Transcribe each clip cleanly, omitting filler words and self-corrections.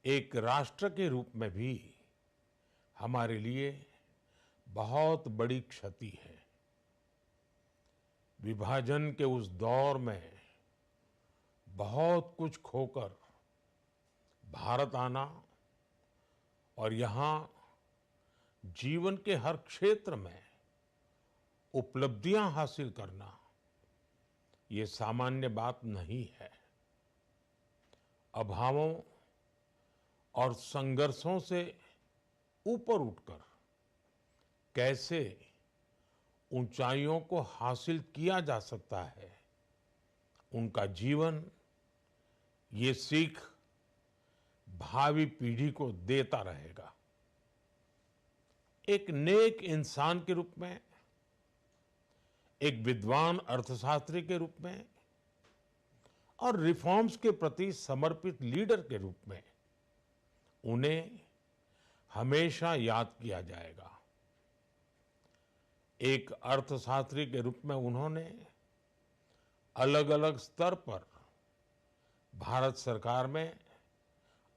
एक राष्ट्र के रूप में भी हमारे लिए बहुत बड़ी क्षति है। विभाजन के उस दौर में बहुत कुछ खोकर भारत आना और यहाँ जीवन के हर क्षेत्र में उपलब्धियां हासिल करना, ये सामान्य बात नहीं है। अभावों और संघर्षों से ऊपर उठकर कैसे ऊंचाइयों को हासिल किया जा सकता है, उनका जीवन ये सीख भावी पीढ़ी को देता रहेगा। एक नेक इंसान के रूप में, एक विद्वान अर्थशास्त्री के रूप में और रिफॉर्म्स के प्रति समर्पित लीडर के रूप में उन्हें हमेशा याद किया जाएगा। एक अर्थशास्त्री के रूप में उन्होंने अलग अलग स्तर पर भारत सरकार में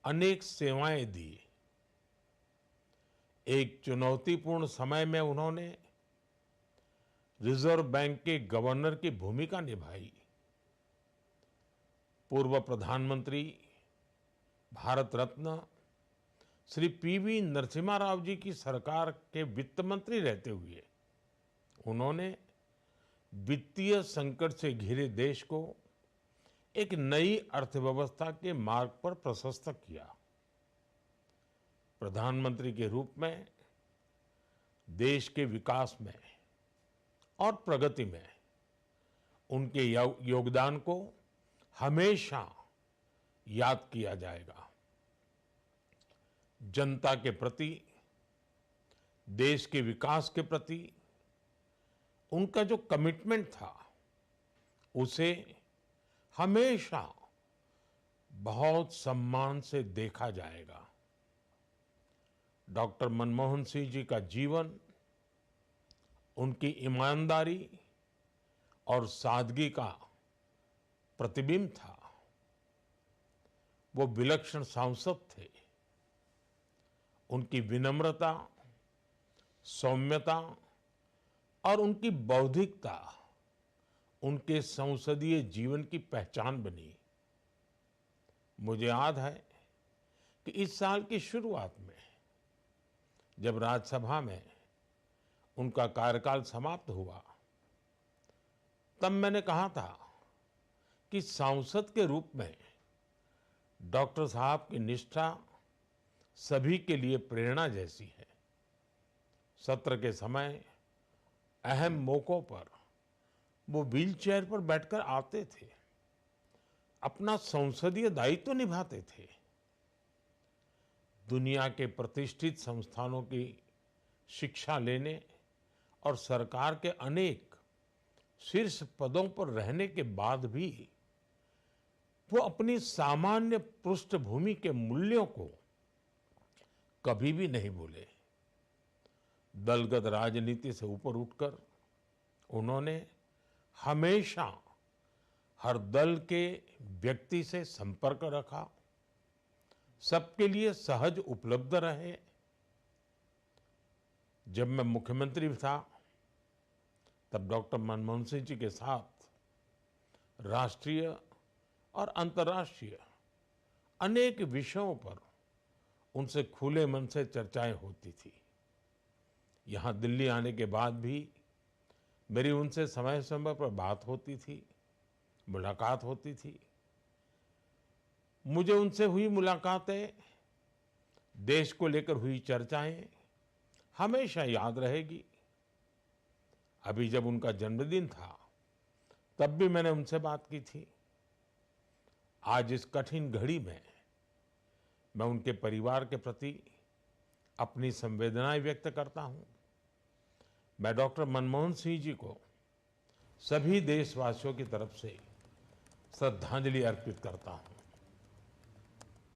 अनेक सेवाएं दी। एक चुनौतीपूर्ण समय में उन्होंने रिजर्व बैंक के गवर्नर की भूमिका निभाई। पूर्व प्रधानमंत्री भारत रत्न श्री पीवी नरसिम्हा राव जी की सरकार के वित्त मंत्री रहते हुए उन्होंने वित्तीय संकट से घिरे देश को एक नई अर्थव्यवस्था के मार्ग पर प्रशस्त किया। प्रधानमंत्री के रूप में देश के विकास में और प्रगति में उनके योगदान को हमेशा याद किया जाएगा। जनता के प्रति, देश के विकास के प्रति उनका जो कमिटमेंट था, उसे हमेशा बहुत सम्मान से देखा जाएगा। डॉक्टर मनमोहन सिंह जी का जीवन उनकी ईमानदारी और सादगी का प्रतिबिंब था। वो विलक्षण सांसद थे। उनकी विनम्रता, सौम्यता और उनकी बौद्धिकता उनके संसदीय जीवन की पहचान बनी। मुझे याद है कि इस साल की शुरुआत में जब राज्यसभा में उनका कार्यकाल समाप्त हुआ, तब मैंने कहा था कि सांसद के रूप में डॉक्टर साहब की निष्ठा सभी के लिए प्रेरणा जैसी है। सत्र के समय अहम मौकों पर वो व्हीलचेयर पर बैठकर आते थे, अपना संसदीय दायित्व निभाते थे। दुनिया के प्रतिष्ठित संस्थानों की शिक्षा लेने और सरकार के अनेक शीर्ष पदों पर रहने के बाद भी वो अपनी सामान्य पृष्ठभूमि के मूल्यों को कभी भी नहीं भूले। दलगत राजनीति से ऊपर उठकर उन्होंने हमेशा हर दल के व्यक्ति से संपर्क रखा, सबके लिए सहज उपलब्ध रहे। जब मैं मुख्यमंत्री था, तब डॉक्टर मनमोहन सिंह जी के साथ राष्ट्रीय और अंतर्राष्ट्रीय अनेक विषयों पर उनसे खुले मन से चर्चाएं होती थी। यहाँ दिल्ली आने के बाद भी मेरी उनसे समय समय पर बात होती थी, मुलाकात होती थी। मुझे उनसे हुई मुलाकातें, देश को लेकर हुई चर्चाएं हमेशा याद रहेगी। अभी जब उनका जन्मदिन था, तब भी मैंने उनसे बात की थी। आज इस कठिन घड़ी में मैं उनके परिवार के प्रति अपनी संवेदनाएं व्यक्त करता हूं। मैं डॉक्टर मनमोहन सिंह जी को सभी देशवासियों की तरफ से श्रद्धांजलि अर्पित करता हूं।